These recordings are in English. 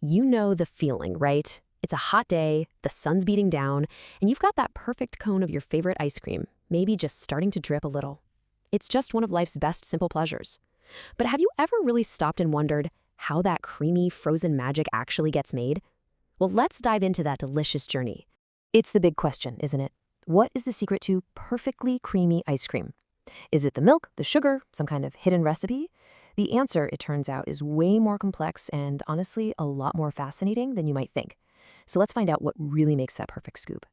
You know the feeling, right? It's a hot day, the sun's beating down, and you've got that perfect cone of your favorite ice cream, maybe just starting to drip a little. It's just one of life's best simple pleasures. But have you ever really stopped and wondered how that creamy, frozen magic actually gets made? Well, let's dive into that delicious journey. It's the big question, isn't it? What is the secret to perfectly creamy ice cream? Is it the milk, the sugar, some kind of hidden recipe? The answer, it turns out, is way more complex and honestly a lot more fascinating than you might think. So let's find out what really makes that perfect scoop.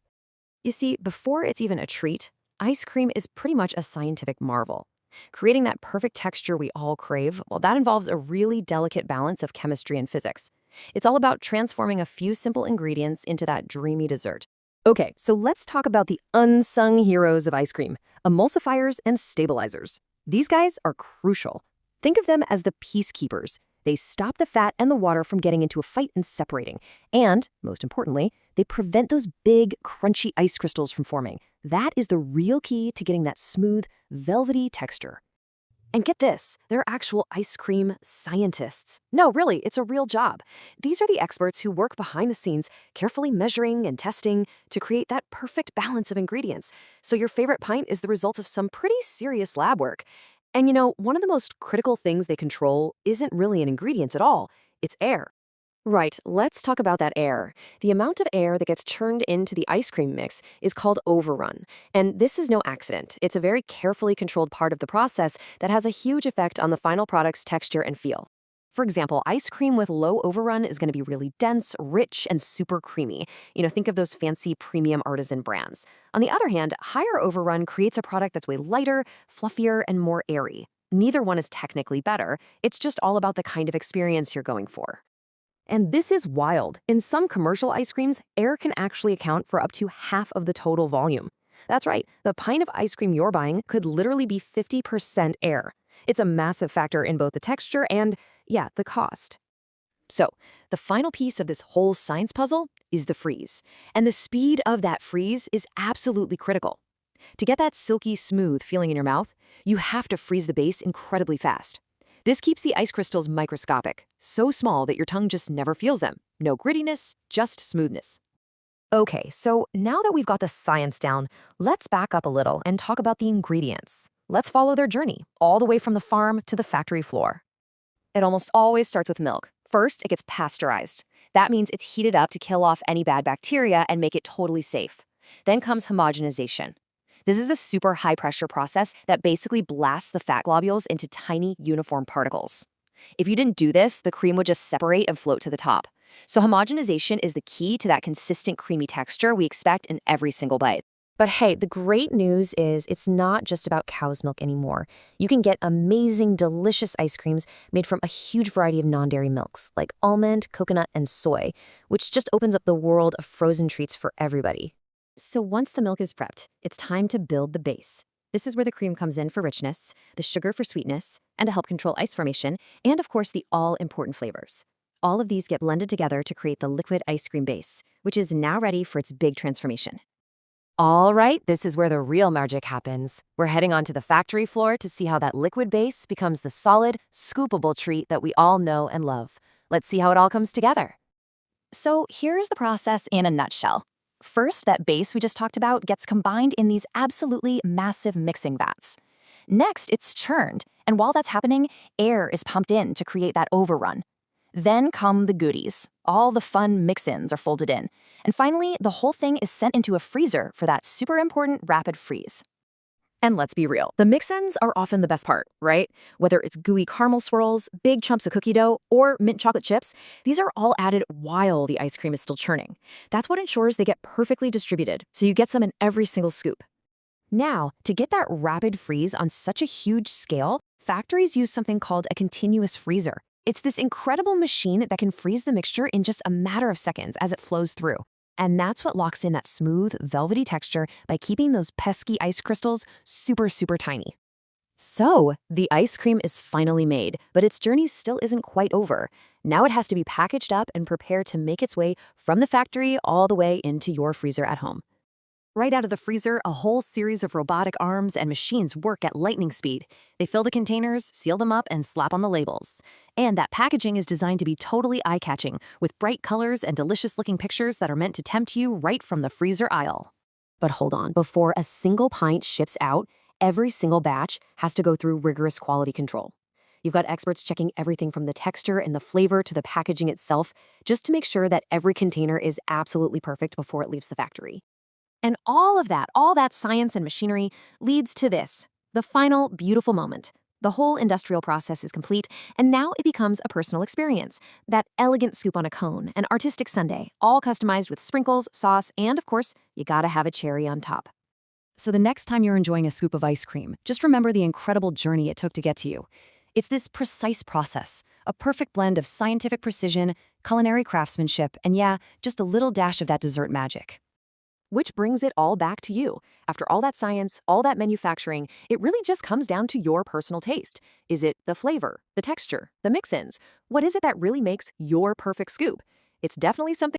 You see, before it's even a treat, ice cream is pretty much a scientific marvel. Creating that perfect texture we all crave, well, that involves a really delicate balance of chemistry and physics. It's all about transforming a few simple ingredients into that dreamy dessert. Okay, so let's talk about the unsung heroes of ice cream, emulsifiers and stabilizers. These guys are crucial. Think of them as the peacekeepers. They stop the fat and the water from getting into a fight and separating. And, most importantly, they prevent those big, crunchy ice crystals from forming. That is the real key to getting that smooth, velvety texture. And get this, they're actual ice cream scientists. No, really, it's a real job. These are the experts who work behind the scenes, carefully measuring and testing to create that perfect balance of ingredients. So your favorite pint is the result of some pretty serious lab work. And you know, one of the most critical things they control isn't really an ingredient at all, it's air. Right, let's talk about that air. The amount of air that gets churned into the ice cream mix is called overrun. And this is no accident. It's a very carefully controlled part of the process that has a huge effect on the final product's texture and feel. For example, ice cream with low overrun is going to be really dense, rich, and super creamy. Think of those fancy premium artisan brands. On the other hand, higher overrun creates a product that's way lighter, fluffier, and more airy. Neither one is technically better. It's just all about the kind of experience you're going for. And this is wild. In some commercial ice creams, air can actually account for up to half of the total volume. That's right, the pint of ice cream you're buying could literally be 50% air. It's a massive factor in both the texture and, yeah, the cost. So, the final piece of this whole science puzzle is the freeze. And the speed of that freeze is absolutely critical. To get that silky smooth feeling in your mouth, you have to freeze the base incredibly fast. This keeps the ice crystals microscopic, so small that your tongue just never feels them. No grittiness, just smoothness. Okay, so now that we've got the science down, let's back up a little and talk about the ingredients. Let's follow their journey, all the way from the farm to the factory floor. It almost always starts with milk. First, it gets pasteurized. That means it's heated up to kill off any bad bacteria and make it totally safe. Then comes homogenization. This is a super high-pressure process that basically blasts the fat globules into tiny, uniform particles. If you didn't do this, the cream would just separate and float to the top. So homogenization is the key to that consistent creamy texture we expect in every single bite. But hey, the great news is it's not just about cow's milk anymore. You can get amazing, delicious ice creams made from a huge variety of non-dairy milks, like almond, coconut, and soy, which just opens up the world of frozen treats for everybody. So once the milk is prepped, it's time to build the base. This is where the cream comes in for richness, the sugar for sweetness, and to help control ice formation, and of course the all-important flavors. All of these get blended together to create the liquid ice cream base, which is now ready for its big transformation. All right, this is where the real magic happens. We're heading onto the factory floor to see how that liquid base becomes the solid, scoopable treat that we all know and love. Let's see how it all comes together. So here's the process in a nutshell. First, that base we just talked about gets combined in these absolutely massive mixing vats. Next, it's churned, and while that's happening, air is pumped in to create that overrun. Then come the goodies. All the fun mix-ins are folded in. And finally, the whole thing is sent into a freezer for that super important rapid freeze. And let's be real, the mix-ins are often the best part, right? Whether it's gooey caramel swirls, big chunks of cookie dough, or mint chocolate chips, these are all added while the ice cream is still churning. That's what ensures they get perfectly distributed, so you get some in every single scoop. Now, to get that rapid freeze on such a huge scale, factories use something called a continuous freezer. It's this incredible machine that can freeze the mixture in just a matter of seconds as it flows through. And that's what locks in that smooth, velvety texture by keeping those pesky ice crystals super, super tiny. So, the ice cream is finally made, but its journey still isn't quite over. Now it has to be packaged up and prepared to make its way from the factory all the way into your freezer at home. Right out of the freezer, a whole series of robotic arms and machines work at lightning speed. They fill the containers, seal them up, and slap on the labels. And that packaging is designed to be totally eye-catching, with bright colors and delicious-looking pictures that are meant to tempt you right from the freezer aisle. But hold on, before a single pint ships out, every single batch has to go through rigorous quality control. You've got experts checking everything from the texture and the flavor to the packaging itself, just to make sure that every container is absolutely perfect before it leaves the factory. And all that science and machinery leads to this, the final beautiful moment. The whole industrial process is complete, and now it becomes a personal experience. That elegant scoop on a cone, an artistic sundae, all customized with sprinkles, sauce, and of course, you gotta have a cherry on top. So the next time you're enjoying a scoop of ice cream, just remember the incredible journey it took to get to you. It's this precise process, a perfect blend of scientific precision, culinary craftsmanship, and yeah, just a little dash of that dessert magic. Which brings it all back to you. After all that science, all that manufacturing, it really just comes down to your personal taste. Is it the flavor, the texture, the mix-ins? What is it that really makes your perfect scoop? It's definitely something